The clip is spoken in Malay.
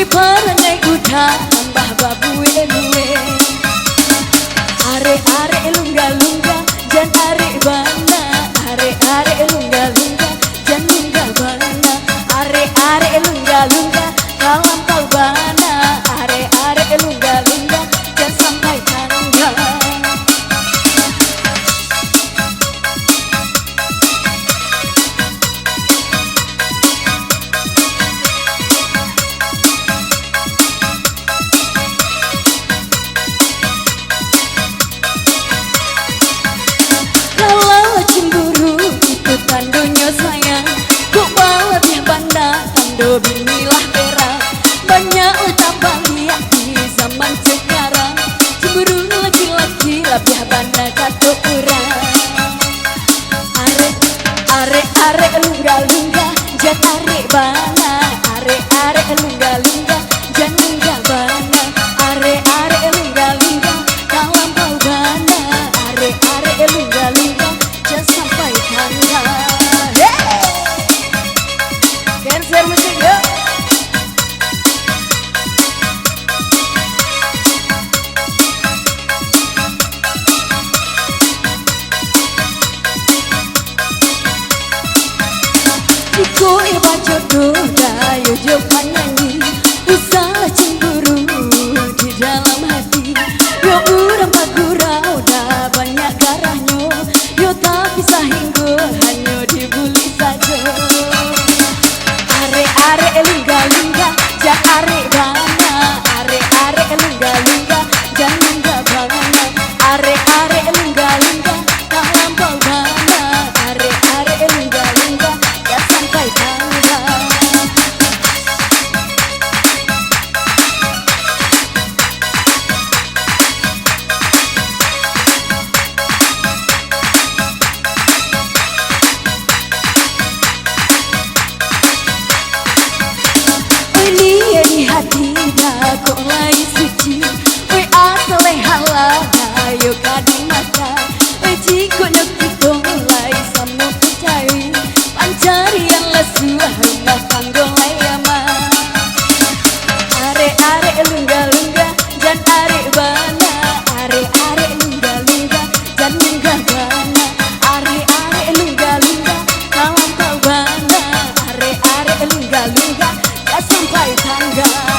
we parangai udah tambah babue luwe. Are lungga lungga jan are bana, are lungga lungga jan lungga bana, are lungga lungga kalampau bana, are lungga lungga jan sampai tangga. Cemburu itu tandunya sayang, ku bawa dia banda tando binilah perang. Banyaklah tambah lihat di zaman sekarang, cemburu laki-laki lebih banda kata orang. Are lungga lungga jan are bana, are lungga lungga jan lungga bana, are lungga lungga kalampau bana, are lungga lungga sampai tangga. Cancel musik yuk. Jiko iba jodoh dayo jok nyanyi, usah cemburu di dalam hati. Yo urang bagurau dah banyak garahnya, yo tapi sahinggo hanya dibuli saja. Are lungga lungga jan are bana, are lungga lungga jan lungga bana, are lungga lungga kalampau bana, are lungga lungga jan sampai tangga. Lia di hati dah kok lain suci, we asale halal ayo kadang mata, we jiko nak kita mulai sama percaya, pancarian lesu rumah tangga layama. Are lungga lungga jan are bana, are lungga lungga jan lungga bana, are lungga lungga kalampau bana, are lungga lungga sampai tangga.